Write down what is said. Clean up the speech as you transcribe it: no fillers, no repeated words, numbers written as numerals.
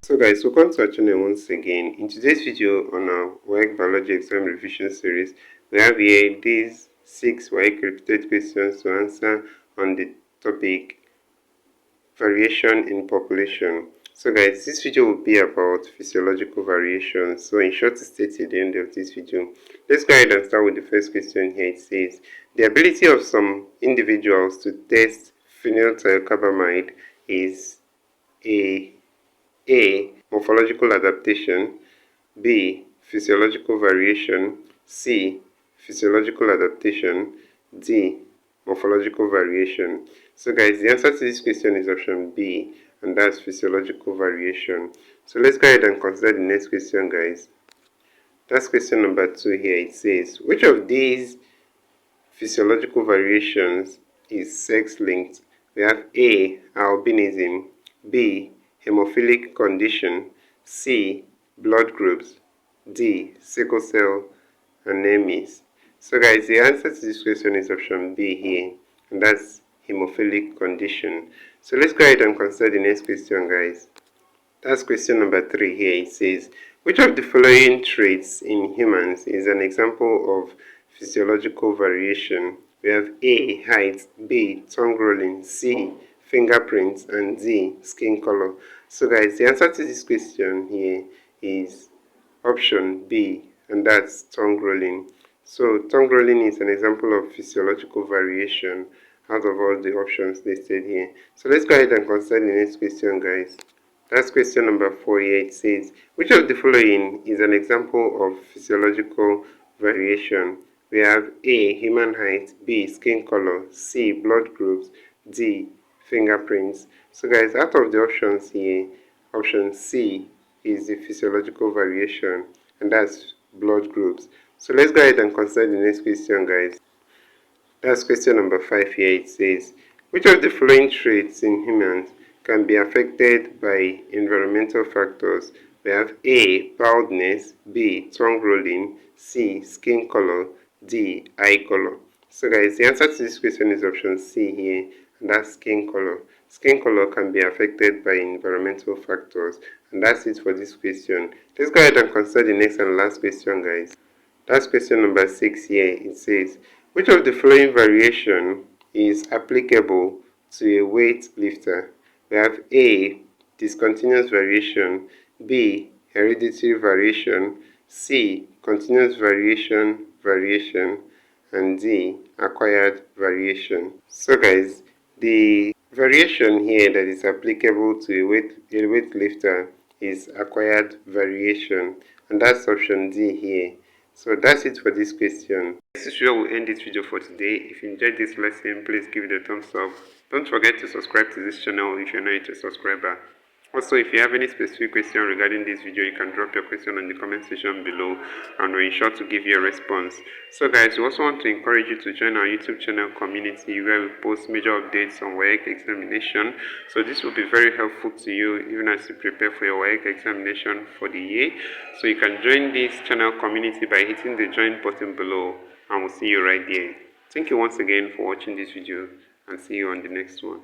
So guys, welcome to our channel once again. In today's video on our WAEC Biology Exam Revision Series, we have here these 6 WAEC repeated questions to answer on the topic Variation in Population. So guys, this video will be about physiological variation. So in short, to state at the end of this video, let's go ahead and start with the first question here. It says, the ability of some individuals to test phenylethylcarbamide is A. Morphological adaptation, B. Physiological variation, C. Physiological adaptation, D. Morphological variation. So guys, the answer to this question is option B, and that's physiological variation. So let's go ahead and consider the next question, guys. That's question number 2 here. It says, which of these physiological variations is sex-linked? We have A. Albinism, B. Hemophilic condition, C. Blood groups, D. Sickle cell anemia. So guys, the answer to this question is option B here, and that's hemophilic condition. So let's go ahead and consider the next question, guys. That's question number 3 here. It says, which of the following traits in humans is an example of physiological variation? We have A. Height, B. Tongue rolling, C. Fingerprints, and D. Skin color. So guys, the answer to this question here is option B, and that's tongue rolling. So tongue rolling is an example of physiological variation out of all the options listed here. So let's go ahead and consider the next question, guys. That's question number 4 here. It says, which of the following is an example of physiological variation? We have A. Human height, B. Skin color, C. Blood groups, D. Fingerprints. So guys, out of the options here, option C is the physiological variation, and that's blood groups. So let's go ahead and consider the next question, guys. That's question number 5 here. It says, which of the following traits in humans can be affected by environmental factors? We have A. Baldness, B. Tongue rolling, C. Skin color, D. Eye color. So guys, the answer to this question is option C here, and that's skin color. Skin color can be affected by environmental factors, and that's it for this question. Let's go ahead and consider the next and last question, guys. That's question number 6 here. It says, which of the following variation is applicable to a weight lifter? We have A. Discontinuous variation, B. Hereditary variation, C. Continuous variation, and D. Acquired variation. So guys, the variation here that is applicable to a weight lifter is acquired variation, and that's option D here. So that's it for this question. This is where we'll end this video for today. If you enjoyed this lesson, please give it a thumbs up. Don't forget to subscribe to this channel if you're not a subscriber. Also, if you have any specific question regarding this video, you can drop your question in the comment section below, and we'll ensure to give you a response. So guys, we also want to encourage you to join our YouTube channel community, where we post major updates on WAEC examination. So this will be very helpful to you even as you prepare for your WAEC examination for the year. So you can join this channel community by hitting the join button below, and we'll see you right there. Thank you once again for watching this video, and see you on the next one.